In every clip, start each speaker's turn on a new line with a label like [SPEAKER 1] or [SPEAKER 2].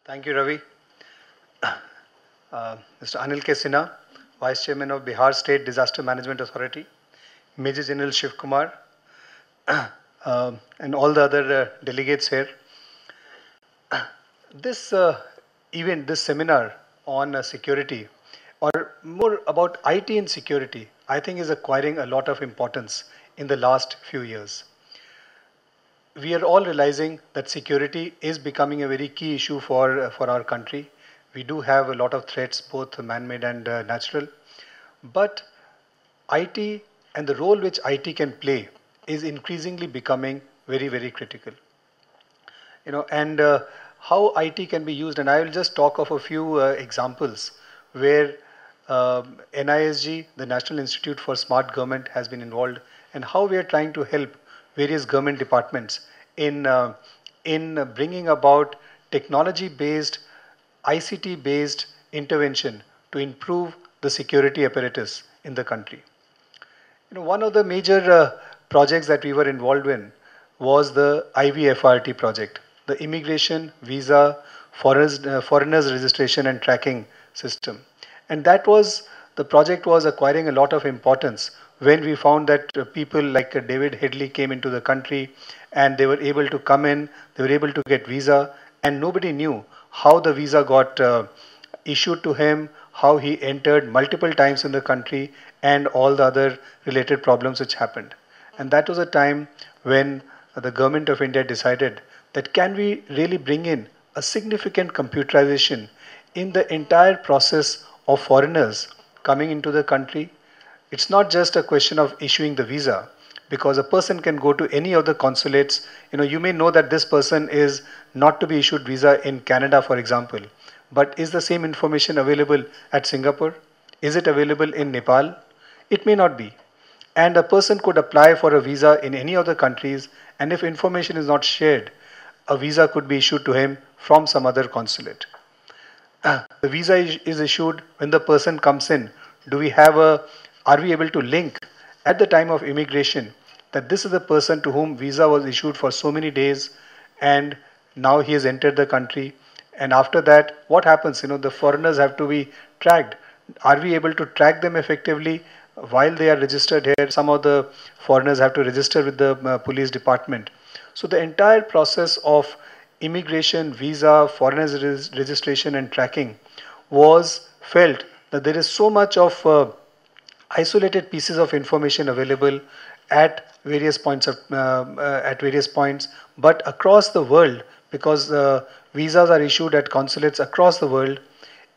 [SPEAKER 1] Thank you, Ravi. Mr. Anil K. Sinha, Vice Chairman of Bihar State Disaster Management Authority, Major General Shiv Kumar, and all the other delegates here. This event, this seminar on security, or more about IT and security, I think is acquiring a lot of importance in the last few years. We are all realizing that security is becoming a very key issue for our country. We do have a lot of threats, both man-made and natural. But IT and the role which IT can play is increasingly becoming very critical. And how IT can be used. And I will just talk of a few examples where NISG, the National Institute for Smart Government, has been involved, and how we are trying to help various government departments in bringing about technology-based, ICT-based intervention to improve the security apparatus in the country. One of the major projects that we were involved in was the IVFRT project, the Immigration, Visa, Foreigners Registration and Tracking System. And the project was acquiring a lot of importance when we found that people like David Headley came into the country and they were able to come in, they were able to get visa, and nobody knew how the visa got issued to him, how he entered multiple times in the country, and all the other related problems which happened. And that was a time when the government of India decided that can we really bring in a significant computerization in the entire process of foreigners coming into the country. It's not just a question of issuing the visa, because a person can go to any of the consulates. You may know that this person is not to be issued visa in Canada, for example, but is the same information available at Singapore? Is it available in Nepal? It may not be. And a person could apply for a visa in any of the countries, and if information is not shared, a visa could be issued to him from some other consulate. The visa is issued when the person comes in. Are we able to link at the time of immigration that this is the person to whom visa was issued for so many days, and now he has entered the country? And after that, what happens? The foreigners have to be tracked. Are we able to track them effectively while they are registered here? Some of the foreigners have to register with the police department. So the entire process of immigration, visa, foreigners registration and tracking was felt that there is so much of isolated pieces of information available at various points, but across the world, because visas are issued at consulates across the world.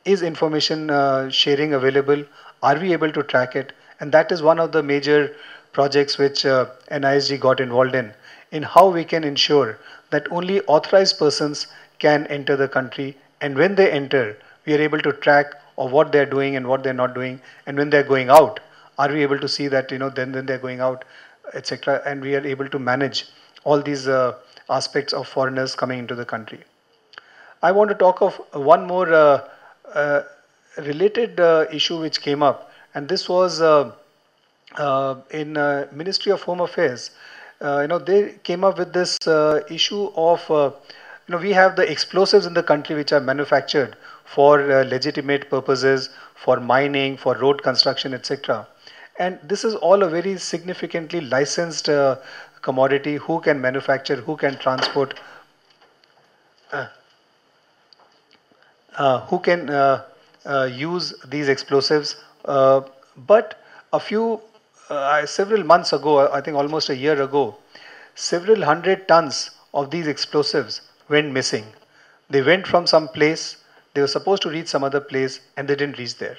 [SPEAKER 1] Is information sharing available? Are we able to track it? And that is one of the major projects which NISG got involved in how we can ensure that only authorized persons can enter the country, and when they enter, we are able to track of what they're doing and what they're not doing, and when they're going out, are we able to see that, then when they're going out, etc., and we are able to manage all these aspects of foreigners coming into the country. I want to talk of one more uh, related issue which came up, and this was in Ministry of Home Affairs. They came up with this issue of we have the explosives in the country which are manufactured for legitimate purposes, for mining, for road construction, etc. And this is all a very significantly licensed commodity. Who can manufacture, who can transport, who can use these explosives. But several months ago, I think almost a year ago, several hundred tons of these explosives went missing. They went from some place, they were supposed to reach some other place, and they didn't reach there.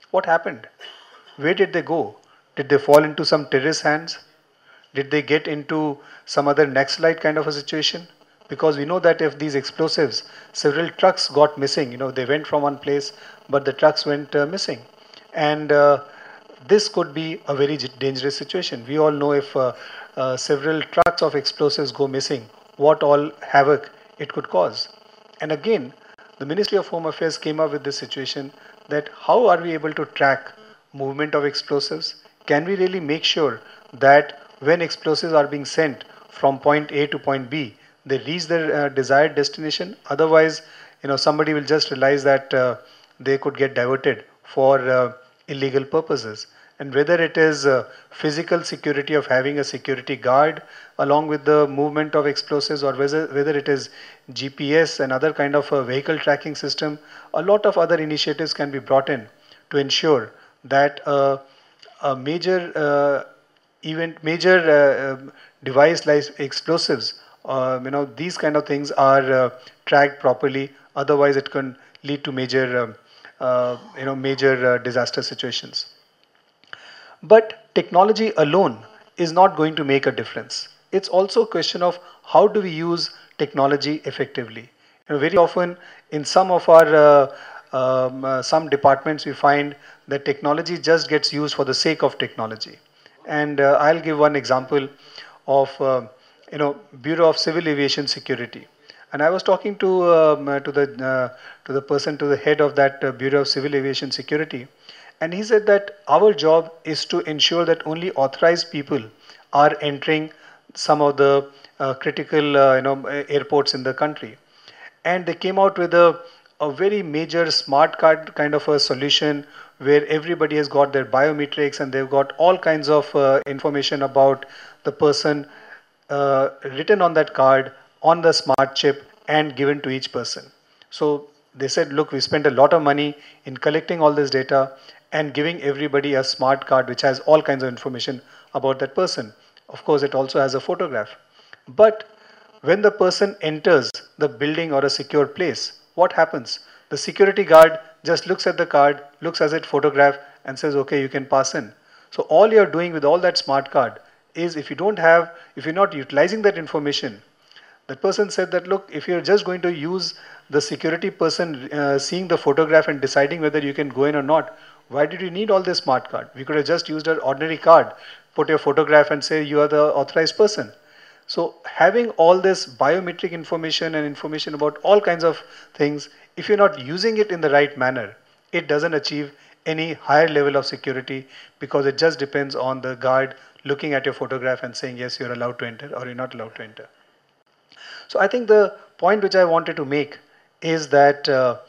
[SPEAKER 1] What happened? Where did they go? Did they fall into some terrorist hands? Did they get into some other Naxalite kind of a situation? Because we know that if these explosives, several trucks got missing, they went from one place, but the trucks went missing. And this could be a very dangerous situation. We all know if several trucks of explosives go missing, what all havoc it could cause. And again, the Ministry of Home Affairs came up with this situation, that how are we able to track movement of explosives? Can we really make sure that when explosives are being sent from point A to point B, they reach their desired destination? Otherwise, somebody will just realize that they could get diverted for illegal purposes. And whether it is physical security of having a security guard along with the movement of explosives, or whether it is GPS and other kind of a vehicle tracking system, a lot of other initiatives can be brought in to ensure that a major device like explosives, these kind of things are tracked properly. Otherwise, it can lead to major disaster situations. But technology alone is not going to make a difference. It's also a question of how do we use technology effectively. Very often in some of our some departments we find that technology just gets used for the sake of technology. And I'll give one example of Bureau of Civil Aviation Security. And I was talking to the person, to the head of that Bureau of Civil Aviation Security, and he said that our job is to ensure that only authorized people are entering some of the critical airports in the country. And they came out with a very major smart card kind of a solution where everybody has got their biometrics and they've got all kinds of information about the person written on that card on the smart chip and given to each person. So they said, look, we spent a lot of money in collecting all this data and giving everybody a smart card which has all kinds of information about that person. Of course, it also has a photograph. But when the person enters the building or a secure place, what happens? The security guard just looks at the card, looks at it photograph, and says, okay, you can pass in. So all you're doing with all that smart card is, if you're not utilizing that information, that person said that, look, if you're just going to use the security person seeing the photograph and deciding whether you can go in or not, why did you need all this smart card? We could have just used an ordinary card, put your photograph and say you are the authorized person. So having all this biometric information and information about all kinds of things, if you're not using it in the right manner, it doesn't achieve any higher level of security, because it just depends on the guard looking at your photograph and saying, yes, you're allowed to enter or you're not allowed to enter. So I think the point which I wanted to make is that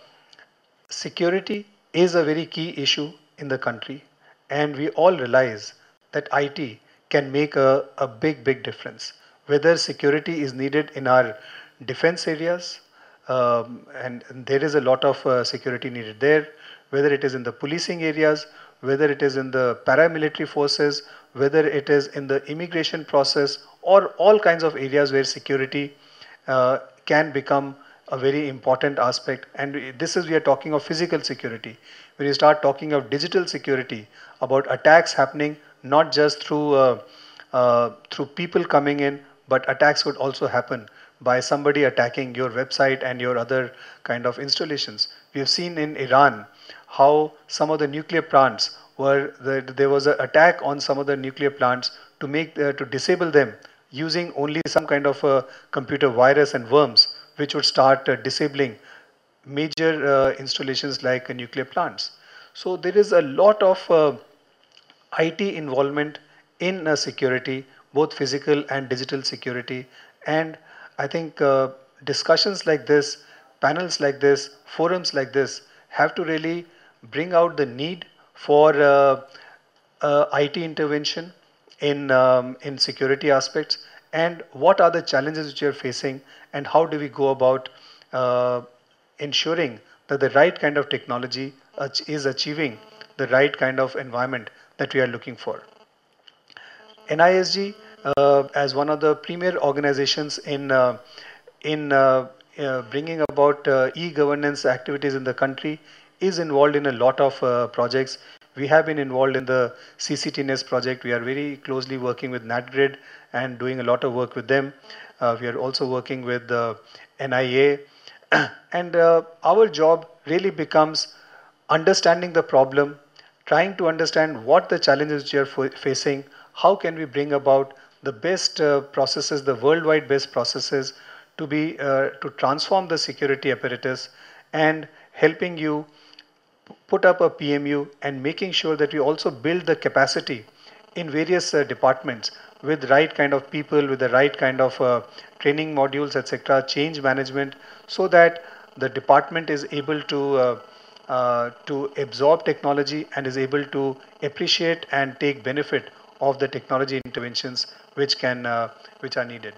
[SPEAKER 1] security is a very key issue in the country, and we all realize that IT can make a big difference. Whether security is needed in our defense areas, and there is a lot of security needed there, whether it is in the policing areas, whether it is in the paramilitary forces, whether it is in the immigration process, or all kinds of areas where security can become a very important aspect. And this is, we are talking of physical security. When you start talking of digital security, about attacks happening not just through people coming in, but attacks could also happen by somebody attacking your website and your other kind of installations. We have seen in Iran how some of the nuclear plants there was an attack on some of the nuclear plants to disable them using only some kind of a computer virus and worms, which would start disabling major installations like nuclear plants. So there is a lot of IT involvement in security, both physical and digital security. And I think discussions like this, panels like this, forums like this have to really bring out the need for IT intervention in security aspects, and what are the challenges which you're facing, and how do we go about uh, ensuring that the right kind of technology is achieving the right kind of environment that we are looking for. NISG, as one of the premier organizations in bringing about e-governance activities in the country, is involved in a lot of projects. We have been involved in the CCTNS project. We are very closely working with NatGrid and doing a lot of work with them. We are also working with the NIA. And our job really becomes understanding the problem, trying to understand what the challenges you are facing, how can we bring about the best processes, the worldwide best processes to transform the security apparatus, and helping you put up a PMU and making sure that we also build the capacity in various departments with right kind of people, with the right kind of training modules, etc., change management, so that the department is able to absorb technology and is able to appreciate and take benefit of the technology interventions which are needed.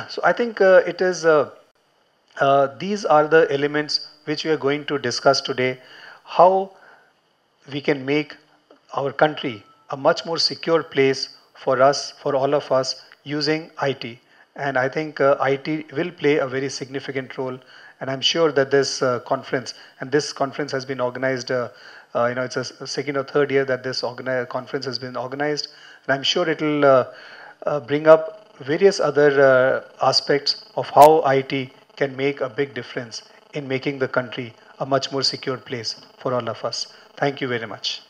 [SPEAKER 1] So I think it is these are the elements which we are going to discuss today. How we can make our country a much more secure place for us, for all of us, using IT. And I think IT will play a very significant role. And I'm sure that this conference has been organized. It's a second or third year that this conference has been organized, and I'm sure it will bring up various other aspects of how IT can make a big difference in making the country a much more secure place for all of us. Thank you very much.